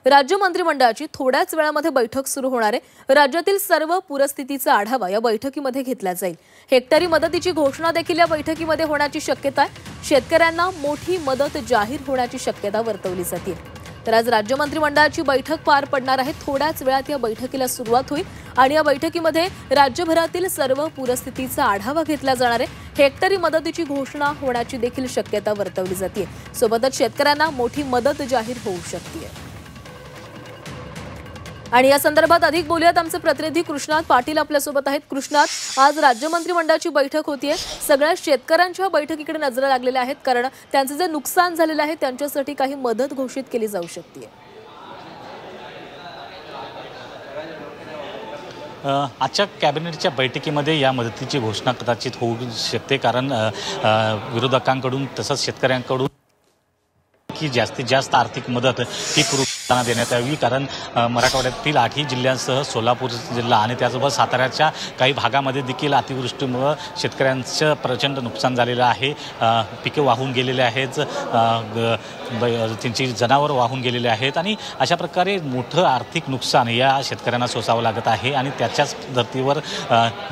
राज्य मंत्रिमंडळाची थोड्याच वेळामध्ये बैठक सुरू होणार आहे। राज्यातील सर्व पूरस्थितीचा आढावा या बैठकीमध्ये घेतला जाईल। हेक्टरी मदतीची घोषणा देखील या बैठकीमध्ये होण्याची शक्यता आहे। शेतकऱ्यांना मोठी मदत जाहीर होण्याची शक्यता वर्तवली जाते। तर आज राज्य मंत्रिमंडळाची बैठक पार पडणार आहे। थोड्याच वेळात या बैठकीला सुरुवात होईल आणि या बैठकीमध्ये राज्यभरातील सर्व पूरस्थितीचा आढावा घेतला जाणार आहे। हेक्टरी मदतीची घोषणा होण्याची देखील शक्यता वर्तवली जाते। सोबतच शेतकऱ्यांना मोठी मदत जाहीर होऊ शकते। आणि या संदर्भात अधिक बोलूयात, आमचे प्रतिनिधी कृष्णात पाटील आपल्या सोबत आहेत। कृष्णात, आज राज्य मंत्रिमंडळाची बैठक होतीये। सगळ्या शेतकऱ्यांच्या बैठकीकडे नजर लागलेल्या आहेत, कारण त्यांचे जे नुकसान झालेले आहे त्यांच्यासाठी काही मदत घोषित केली जाऊ शकते। आजच्या कॅबिनेटच्या बैठकीमध्ये या मदतीची घोषणा कदाचित होऊ शकते, कारण विरोधकांकडून तसंच शेतकऱ्यांकडून की जास्तीत जास्त आर्थिक मदत ही पूर्वतांना देण्यात यावी, कारण मराठवाड्यातील 8ही जिल्ह्यांसह सोलापूर जिल्हा आणि त्याचबरोबर साताऱ्याच्या काही भागामध्ये देखील अतिवृष्टीमुळे शेतकऱ्यांचं प्रचंड नुकसान झालेलं आहे। पिके वाहून गेलेले आहेत, त्यांची जनावर वाहून गेलेले आहेत आणि अशा प्रकारे मोठं आर्थिक नुकसान या शेतकऱ्यांना सोसावं लागत आहे। आणि त्याच्याच धर्तीवर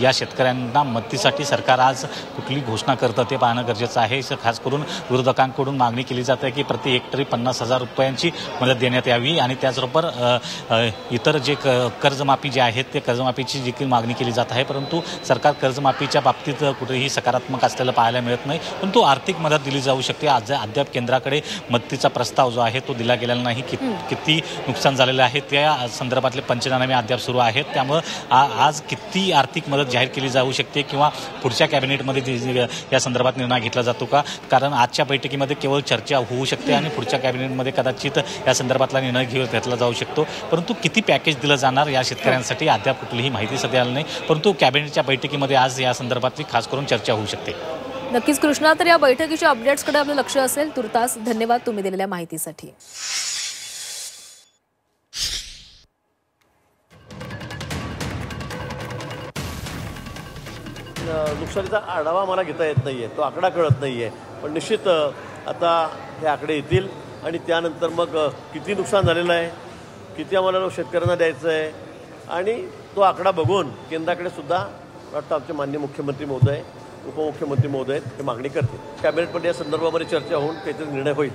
या शेतकऱ्यांना मदतीसाठी सरकार आज कुठली घोषणा करतं ते पाहणं गरजेचं आहे। खास करून विरोधकांकडून मागणी केली जाते की प्रति हेक्टरी 50,000 रुपयांची मदत देण्यात यावी आणि त्याचबरोबर इतर जे कर्जमाफी जे आहेत ते कर्जमाफीची देखील मागणी केली जात आहे। परंतु सरकार कर्जमाफीच्या बाबतीत कुठेही सकारात्मक असलेलं पाहायला मिळत नाही, परंतु आर्थिक मदत दिली जाऊ शकते। आज अद्याप केंद्राकडे मदतीचा प्रस्ताव जो आहे तो दिला गेलेला नाही। किती नुकसान झालेलं आहे त्या संदर्भातले पंचनामे अद्याप सुरू आहेत, त्यामुळे आज किती आर्थिक मदत जाहीर केली जाऊ शकते किंवा पुढच्या कॅबिनेटमध्ये या संदर्भात निर्णय घेतला जातो का, कारण आजच्या बैठकीमध्ये केवळ चर्चा होऊ शकते आणि पुढच्या कॅबिनेटमध्ये कदाचित या संदर्भातला निर्णय घेतला जाऊ शकतो। परंतु किती पॅकेज दिलं जाणार या शेतकऱ्यांसाठी अद्याप कुठलीही माहिती सध्या आली नाही, परंतु कॅबिनेटच्या बैठकीमध्ये आज या संदर्भातली खास करून चर्चा होऊ शकते। नक्कीच कृष्णा, तर या बैठकीच्या अपडेट्सकडे आपलं लक्ष असेल। तुर्तास धन्यवाद तुम्ही दिलेल्या माहितीसाठी। नुकसानीचा आढावा मला घेता येत नाहीये, तो आकडा कळत नाहीये, पण निश्चित आता हे आकडे येतील आणि त्यानंतर मग किती नुकसान झालेलं आहे, किती आम्हाला शेतकऱ्यांना द्यायचं आहे आणि तो आकडा बघून केंद्राकडे सुद्धा वाटतं आमचे माननीय मुख्यमंत्री महोदय, उपमुख्यमंत्री महोदय हे मागणी करतील। कॅबिनेटमध्ये या संदर्भामध्ये चर्चा होऊन काहीतरी निर्णय होईल।